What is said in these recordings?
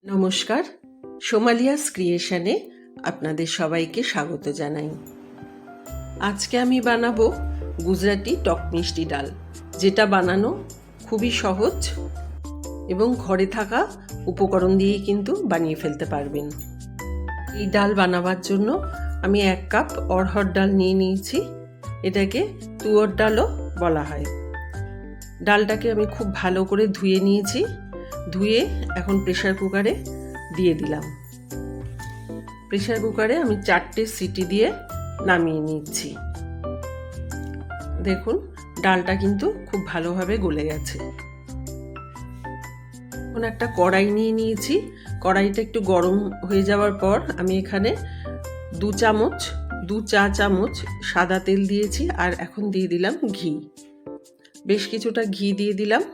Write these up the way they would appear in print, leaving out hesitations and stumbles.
নমস্কার, সোমালিয়াস ক্রিয়েশনে আপনাদের সবাইকে স্বাগত জানাই। আজকে আমি বানাবো গুজরাটি টক মিষ্টি ডাল, যেটা বানানো খুবই সহজ এবং ঘরে থাকা উপকরণ দিয়েই কিন্তু বানিয়ে ফেলতে পারবেন। এই ডাল বানাবার জন্য আমি 1 কাপ অড়হর ডাল নিয়ে নিয়েছি। এটাকে তুয়োর ডালও বলা হয়। ডালটাকে আমি খুব ভালো করে ধুয়ে নিয়েছি। ধুয়ে এখন প্রেসার কুকারে দিয়ে দিলাম। প্রেসার কুকারে আমি 4টে সিটি দিয়ে নামিয়ে নিচ্ছি। দেখুন, ডালটা কিন্তু খুব ভালোভাবে গলে গেছে। এখন একটা কড়াই নিয়ে নিয়েছি। কড়াইটা একটু গরম হয়ে যাওয়ার পর আমি এখানে 2 চা চামচ সাদা তেল দিয়েছি, আর এখন দিয়ে দিলাম ঘি। বেশ কিছুটা ঘি দিয়ে দিলাম।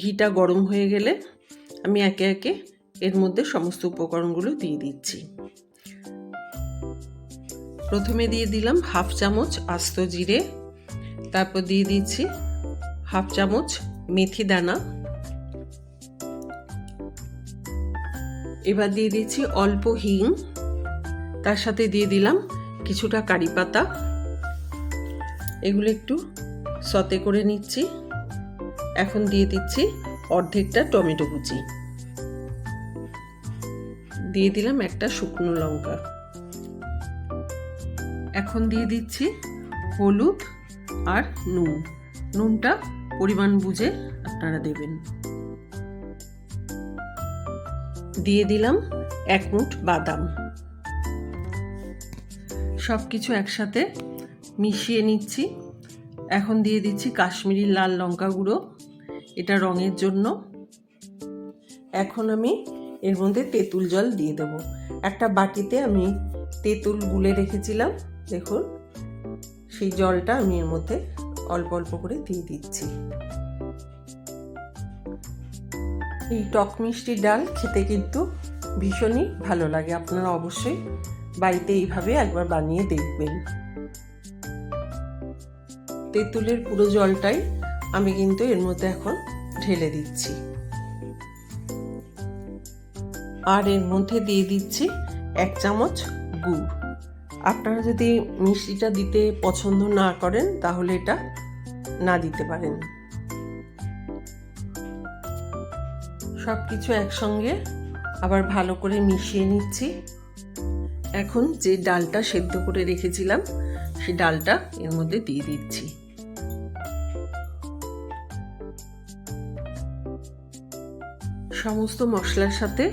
ঘিটা গরম হয়ে গেলে আমি একে একে এর মধ্যে সমস্ত উপকরণগুলো দিয়ে দিচ্ছি। প্রথমে দিয়ে দিলাম 1/2 চামচ আস্ত জিরে, তারপর দিয়ে দিচ্ছি 1/2 চামচ মেথি দানা, এবার দিয়ে দিচ্ছি অল্প হিং, তার সাথে দিয়ে দিলাম কিছুটা কারি পাতা। এগুলো একটু সতে করে নিচ্ছি। এখন দিয়ে দিচ্ছি অর্ধেকটা টমেটো কুচি, দিয়ে দিলাম একটা শুকনো লঙ্কা। এখন দিয়ে দিচ্ছি হলুদ আর নুন। নুনটা পরিমাণ বুঝে আপনারা দেবেন। দিয়ে দিলাম 1 মুঠ বাদাম। সব কিছু একসাথে মিশিয়ে নিচ্ছি। এখন দিয়ে দিচ্ছি কাশ্মীরি লাল লঙ্কা গুঁড়ো, এটা রঙের জন্য। এখন আমি এর মধ্যে তেঁতুল জল দিয়ে দেব। একটা বাটিতে আমি তেঁতুল গুলে রেখেছিলাম, দেখুন সেই জলটা আমি এর মধ্যে অল্প অল্প করে দিয়ে দিচ্ছি। এই টক মিষ্টি ডাল খেতে কিন্তু ভীষণই ভালো লাগে। আপনারা অবশ্যই বাড়িতে এইভাবে একবার বানিয়ে দেখবেন। তেঁতুলের পুরো জলটাই আমি কিন্তু এর মধ্যে এখন ঢেলে দিচ্ছি। আর এর মধ্যে দিয়ে দিচ্ছি 1 চামচ গুড়। আপনারা যদি মিষ্টিটা দিতে পছন্দ না করেন তাহলে এটা না দিতে পারেন। সব কিছু একসঙ্গে আবার ভালো করে মিশিয়ে নিচ্ছি। এখন যে ডালটা সেদ্ধ করে রেখেছিলাম সেই ডালটা এর মধ্যে দিয়ে দিচ্ছি। সমস্ত মশলার সাথে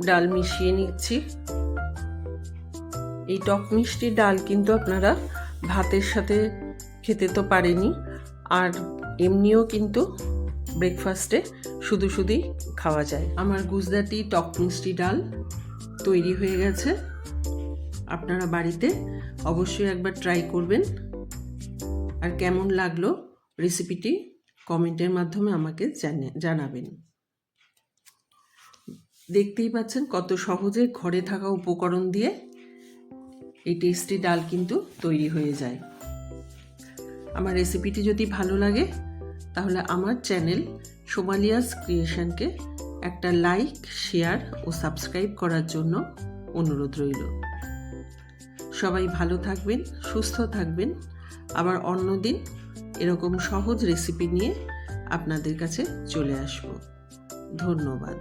ডাল মিশিয়ে নিচ্ছি। এই টক মিষ্টি ডাল কিন্তু আপনারা ভাতের সাথে খেতে তো পারেনই, আর এমনিও কিন্তু ব্রেকফাস্টে শুধু শুধুই খাওয়া যায়। আমার গুজরাটি টক মিষ্টি ডাল তৈরি হয়ে গেছে। আপনারা বাড়িতে অবশ্যই একবার ট্রাই করবেন। আর কেমন লাগলো রেসিপিটি কমেন্টের মাধ্যমে আমাকে জানাবেন। দেখতেই পাচ্ছেন কত সহজে ঘরে থাকা উপকরণ দিয়ে এই টেস্টি ডাল কিন্তু তৈরি হয়ে যায়। আমার রেসিপিটি যদি ভালো লাগে তাহলে আমার চ্যানেল সোমালিয়াস ক্রিয়েশনকে একটা লাইক, শেয়ার ও সাবস্ক্রাইব করার জন্য অনুরোধ রইল। সবাই ভালো থাকবেন, সুস্থ থাকবেন। আবার অন্যদিন এরকম সহজ রেসিপি নিয়ে আপনাদের কাছে চলে আসব। ধন্যবাদ।